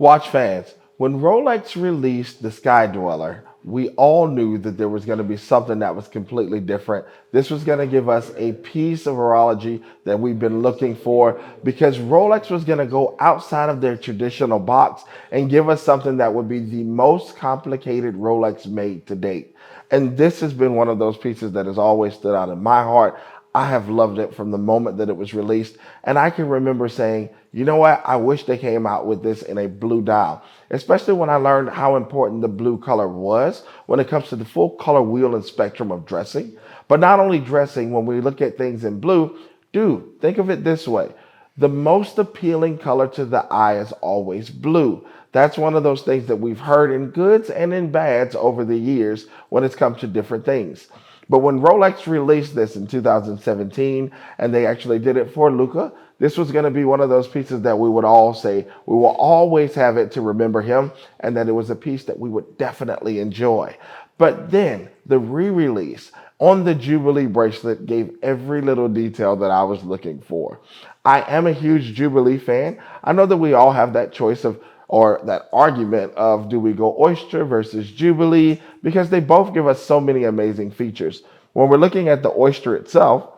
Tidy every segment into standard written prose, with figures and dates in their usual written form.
Watch fans, when Rolex released the Sky-Dweller, we all knew that there was going to be something that was completely different. This was going to give us a piece of horology that we've been looking for because Rolex was going to go outside of their traditional box and give us something that would be the most complicated Rolex made to date. And this has been one of those pieces that has always stood out in my heart. I have loved it from the moment that it was released. And I can remember saying, you know what? I wish they came out with this in a blue dial, especially when I learned how important the blue color was when it comes to the full color wheel and spectrum of dressing. But not only dressing, when we look at things in blue, dude, think of it this way. The most appealing color to the eye is always blue. That's one of those things that we've heard in goods and in bads over the years when it's come to different things. But when Rolex released this in 2017, and they actually did it for Luca, this was going to be one of those pieces that we would all say, we will always have it to remember him, and that it was a piece that we would definitely enjoy. But then the re-release on the Jubilee bracelet gave every little detail that I was looking for. I am a huge Jubilee fan. I know that we all have that choice of or that argument of do we go Oyster versus Jubilee because they both give us so many amazing features. When we're looking at the Oyster itself,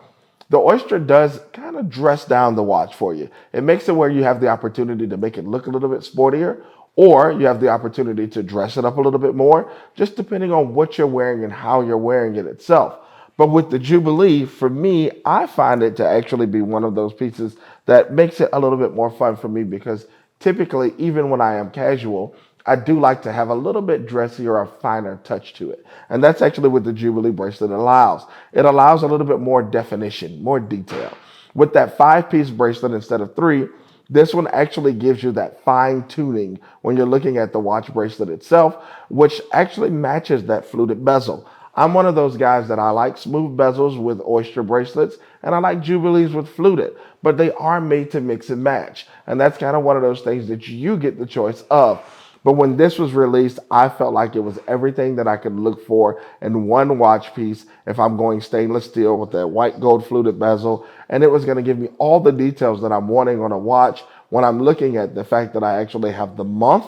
the Oyster does kind of dress down the watch for you. It makes it where you have the opportunity to make it look a little bit sportier, or you have the opportunity to dress it up a little bit more, just depending on what you're wearing and how you're wearing it itself. But with the Jubilee, for me, I find it to actually be one of those pieces that makes it a little bit more fun for me because typically, even when I am casual, I do like to have a little bit dressier or a finer touch to it. And that's actually what the Jubilee bracelet allows. It allows a little bit more definition, more detail. With that 5-piece bracelet instead of 3, this one actually gives you that fine tuning when you're looking at the watch bracelet itself, which actually matches that fluted bezel. I'm one of those guys that I like smooth bezels with Oyster bracelets, and I like Jubilees with fluted, but they are made to mix and match. And that's kind of one of those things that you get the choice of. But when this was released, I felt like it was everything that I could look for in one watch piece if I'm going stainless steel with that white gold fluted bezel. And it was going to give me all the details that I'm wanting on a watch when I'm looking at the fact that I actually have the month,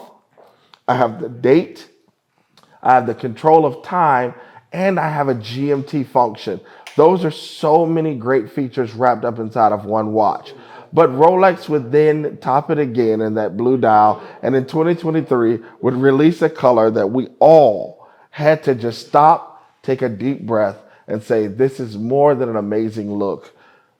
I have the date, I have the control of time, and I have a GMT function. Those are so many great features wrapped up inside of one watch. But Rolex would then top it again in that blue dial, and in 2023 would release a color that we all had to just stop, take a deep breath, and say, this is more than an amazing look.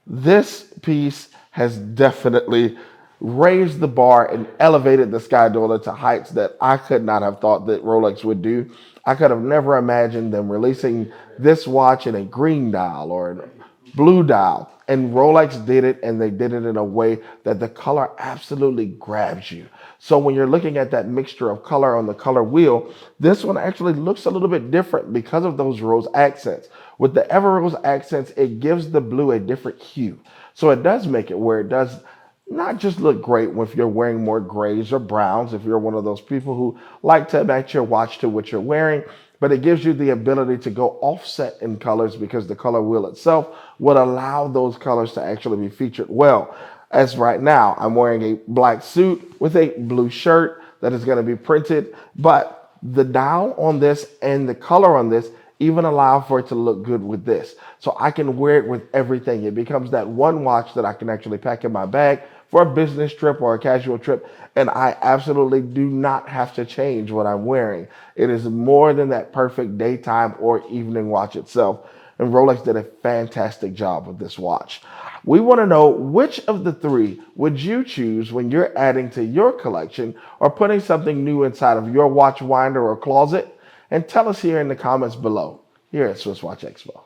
This piece has definitely raised the bar and elevated the Sky-Dweller to heights that I could not have thought that Rolex would do. I could have never imagined them releasing this watch in a green dial or a blue dial. And Rolex did it, and they did it in a way that the color absolutely grabs you. So when you're looking at that mixture of color on the color wheel, this one actually looks a little bit different because of those rose accents. With the Everose accents, it gives the blue a different hue. So it does make it where it does not just look great if you're wearing more grays or browns, if you're one of those people who like to match your watch to what you're wearing, but it gives you the ability to go offset in colors because the color wheel itself would allow those colors to actually be featured well. As right now, I'm wearing a black suit with a blue shirt that is going to be printed, but the dial on this and the color on this even allow for it to look good with this. So I can wear it with everything. It becomes that one watch that I can actually pack in my bag for a business trip or a casual trip, and I absolutely do not have to change what I'm wearing. It is more than that perfect daytime or evening watch itself, and Rolex did a fantastic job with this watch. We want to know which of the 3 would you choose when you're adding to your collection or putting something new inside of your watch winder or closet, and tell us here in the comments below here at Swiss Watch Expo.